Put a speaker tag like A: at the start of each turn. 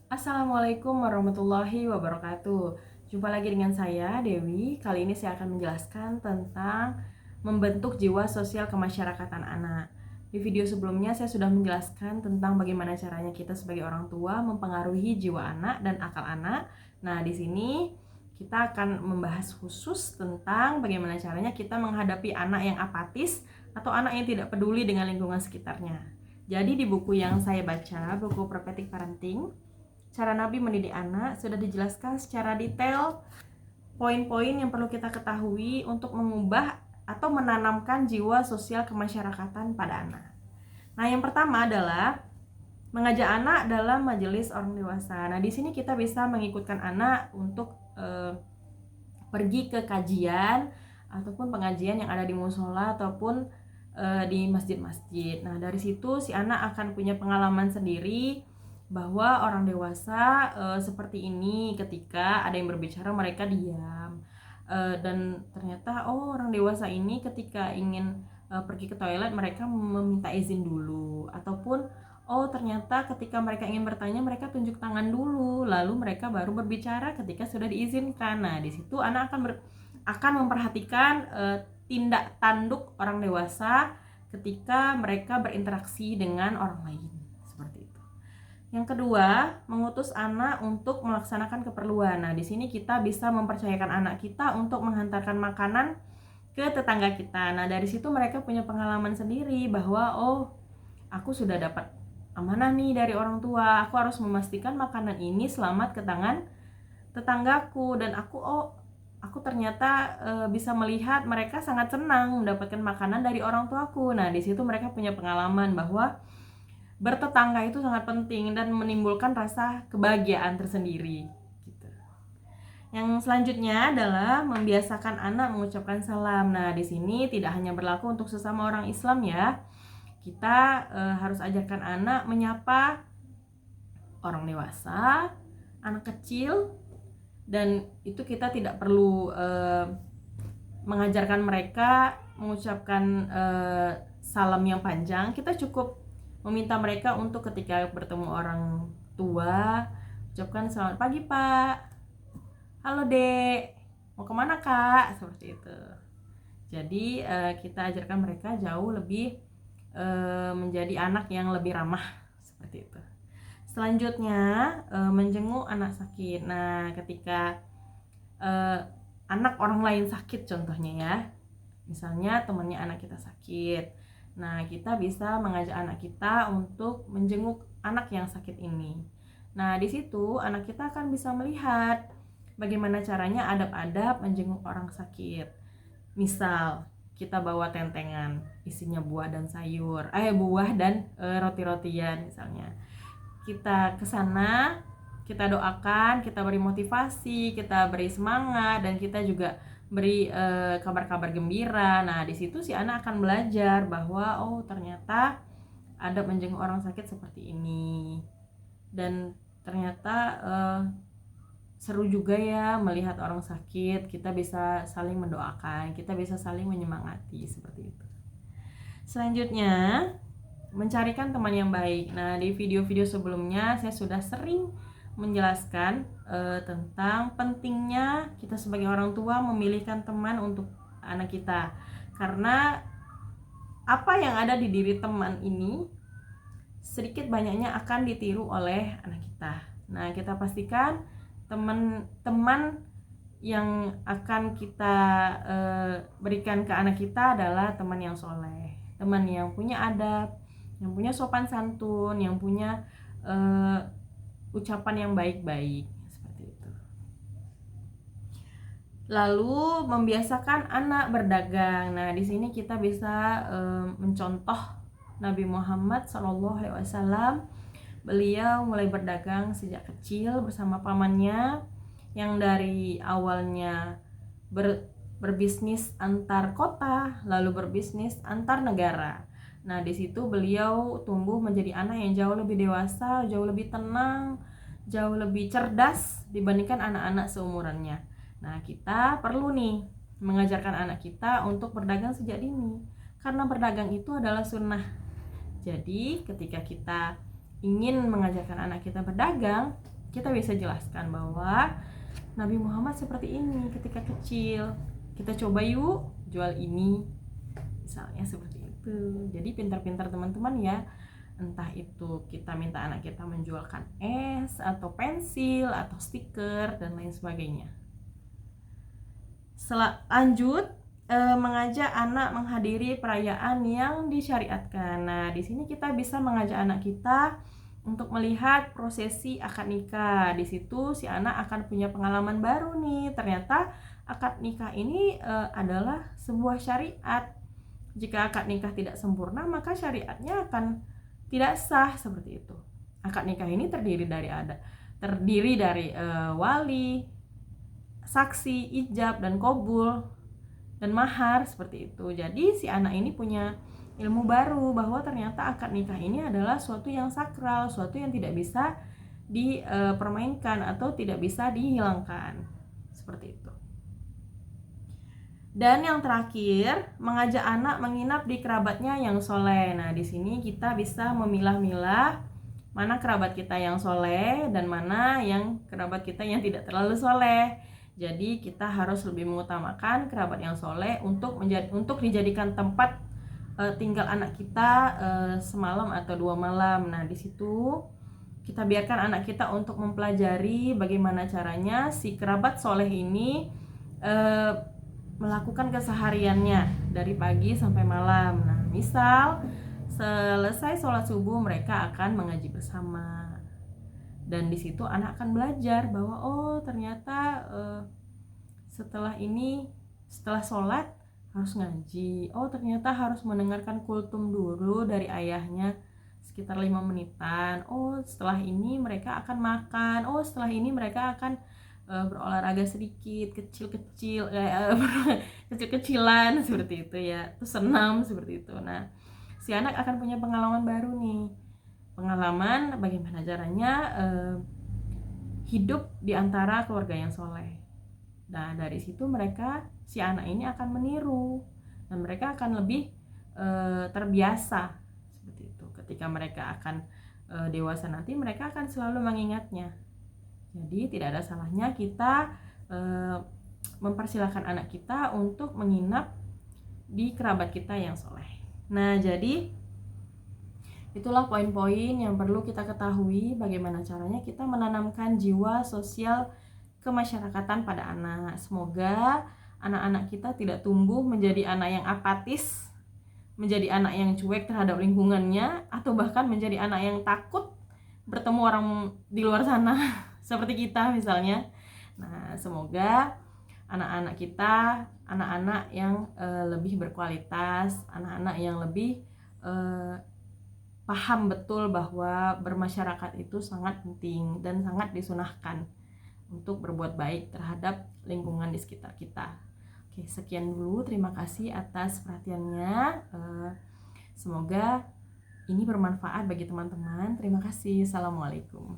A: Assalamualaikum warahmatullahi wabarakatuh. Jumpa lagi dengan saya, Dewi. Kali ini saya akan menjelaskan tentang membentuk jiwa sosial kemasyarakatan anak. Di video sebelumnya saya sudah menjelaskan tentang bagaimana caranya kita sebagai orang tua mempengaruhi jiwa anak dan akal anak. Nah, di sini kita akan membahas khusus tentang bagaimana caranya kita menghadapi anak yang apatis atau anak yang tidak peduli dengan lingkungan sekitarnya. Jadi di buku yang saya baca, buku Prophetic Parenting, Cara Nabi Mendidik Anak, sudah dijelaskan secara detail poin-poin yang perlu kita ketahui untuk mengubah atau menanamkan jiwa sosial kemasyarakatan pada anak. Nah, yang pertama adalah mengajak anak dalam majelis orang dewasa. Nah, di sini kita bisa mengikutkan anak untuk pergi ke kajian ataupun pengajian yang ada di musola ataupun di masjid-masjid. Nah, dari situ si anak akan punya pengalaman sendiri bahwa orang dewasa seperti ini, ketika ada yang berbicara mereka diam, dan ternyata orang dewasa ini ketika ingin pergi ke toilet mereka meminta izin dulu, ataupun ternyata ketika mereka ingin bertanya mereka tunjuk tangan dulu, lalu mereka baru berbicara ketika sudah diizinkan. Nah, di situ anak akan memperhatikan tindak tanduk orang dewasa ketika mereka berinteraksi dengan orang lain. Yang kedua, mengutus anak untuk melaksanakan keperluan. Nah, di sini kita bisa mempercayakan anak kita untuk menghantarkan makanan ke tetangga kita. Nah, dari situ mereka punya pengalaman sendiri bahwa aku sudah dapat amanah nih dari orang tua. Aku harus memastikan makanan ini selamat ke tangan tetanggaku, dan aku ternyata bisa melihat mereka sangat senang mendapatkan makanan dari orang tuaku. Nah, di situ mereka punya pengalaman bahwa bertetangga itu sangat penting dan menimbulkan rasa kebahagiaan tersendiri gitu. Yang selanjutnya adalah membiasakan anak mengucapkan salam. Nah, di sini tidak hanya berlaku untuk sesama orang Islam ya. Kita harus ajarkan anak menyapa orang dewasa, anak kecil, dan itu kita tidak perlu mengajarkan mereka mengucapkan salam yang panjang. Kita cukup meminta mereka untuk ketika bertemu orang tua ucapkan selamat pagi Pak, halo Dek, mau kemana Kak, seperti itu. Jadi kita ajarkan mereka jauh lebih menjadi anak yang lebih ramah, seperti itu. Selanjutnya menjenguk anak sakit. Nah, ketika anak orang lain sakit contohnya ya, misalnya temannya anak kita sakit, nah kita bisa mengajak anak kita untuk menjenguk anak yang sakit ini. Nah, di situ anak kita akan bisa melihat bagaimana caranya adab-adab menjenguk orang sakit. Misal kita bawa tentengan isinya buah dan sayur, buah dan roti-rotian misalnya. Kita ke sana, kita doakan, kita beri motivasi, kita beri semangat, dan kita juga beri kabar-kabar gembira. Nah, di situ si anak akan belajar bahwa ternyata ada menjenguk orang sakit seperti ini, dan ternyata seru juga ya melihat orang sakit. Kita bisa saling mendoakan, kita bisa saling menyemangati, seperti itu. Selanjutnya, mencarikan teman yang baik. Nah, di video-video sebelumnya saya sudah sering menjelaskan tentang pentingnya kita sebagai orang tua memilihkan teman untuk anak kita, karena apa yang ada di diri teman ini sedikit banyaknya akan ditiru oleh anak kita. Nah, kita pastikan teman-teman yang akan kita berikan ke anak kita adalah teman yang soleh, teman yang punya adab, yang punya sopan santun, yang punya ucapan yang baik-baik, seperti itu. Lalu membiasakan anak berdagang. Nah, di sini kita bisa mencontoh Nabi Muhammad SAW. Beliau mulai berdagang sejak kecil bersama pamannya yang dari awalnya berbisnis antar kota, lalu berbisnis antar negara. Nah, di situ beliau tumbuh menjadi anak yang jauh lebih dewasa, jauh lebih tenang, jauh lebih cerdas dibandingkan anak-anak seumurannya. Nah, kita perlu nih mengajarkan anak kita untuk berdagang sejak dini, karena berdagang itu adalah sunnah. Jadi, ketika kita ingin mengajarkan anak kita berdagang, kita bisa jelaskan bahwa Nabi Muhammad seperti ini ketika kecil. Kita coba yuk jual ini, misalnya seperti itu. Jadi pintar-pintar teman-teman ya. Entah itu kita minta anak kita menjualkan es atau pensil atau stiker dan lain sebagainya. Lanjut, mengajak anak menghadiri perayaan yang disyariatkan. Nah, di sini kita bisa mengajak anak kita untuk melihat prosesi akad nikah. Di situ si anak akan punya pengalaman baru nih. Ternyata akad nikah ini adalah sebuah syariat. Jika akad nikah tidak sempurna, maka syariatnya akan tidak sah, seperti itu. Akad nikah ini terdiri dari wali, saksi, ijab, dan qabul, dan mahar, seperti itu. Jadi si anak ini punya ilmu baru bahwa ternyata akad nikah ini adalah suatu yang sakral, suatu yang tidak bisa dipermainkan atau tidak bisa dihilangkan, seperti itu. Dan yang terakhir, mengajak anak menginap di kerabatnya yang soleh. Nah, di sini kita bisa memilah-milah mana kerabat kita yang soleh dan mana yang kerabat kita yang tidak terlalu soleh. Jadi kita harus lebih mengutamakan kerabat yang soleh untuk dijadikan tempat tinggal anak kita semalam atau 2 malam. Nah, di situ kita biarkan anak kita untuk mempelajari bagaimana caranya si kerabat soleh ini melakukan kesehariannya dari pagi sampai malam. Nah, misal selesai sholat subuh mereka akan mengaji bersama. Dan di situ anak akan belajar bahwa oh ternyata setelah sholat harus ngaji. Oh ternyata harus mendengarkan kultum dulu dari ayahnya sekitar 5 menitan. Oh setelah ini mereka akan makan. Oh setelah ini mereka akan berolahraga sedikit, kecil-kecilan seperti itu ya. Terus senam seperti itu. Nah, si anak akan punya pengalaman baru nih. Pengalaman bagaimana caranya hidup di antara keluarga yang soleh. Nah, dari situ si anak ini akan meniru dan mereka akan lebih terbiasa seperti itu. Ketika mereka akan dewasa nanti, mereka akan selalu mengingatnya. Jadi tidak ada salahnya kita mempersilahkan anak kita untuk menginap di kerabat kita yang soleh. Nah, jadi itulah poin-poin yang perlu kita ketahui bagaimana caranya kita menanamkan jiwa sosial kemasyarakatan pada anak. Semoga anak-anak kita tidak tumbuh menjadi anak yang apatis, menjadi anak yang cuek terhadap lingkungannya, atau bahkan menjadi anak yang takut bertemu orang di luar sana seperti kita misalnya. Nah, semoga anak-anak kita anak-anak yang lebih berkualitas, anak-anak yang lebih paham betul bahwa bermasyarakat itu sangat penting dan sangat disunahkan untuk berbuat baik terhadap lingkungan di sekitar kita. Oke, sekian dulu. Terima kasih atas perhatiannya. Semoga ini bermanfaat bagi teman-teman. Terima kasih. Assalamualaikum.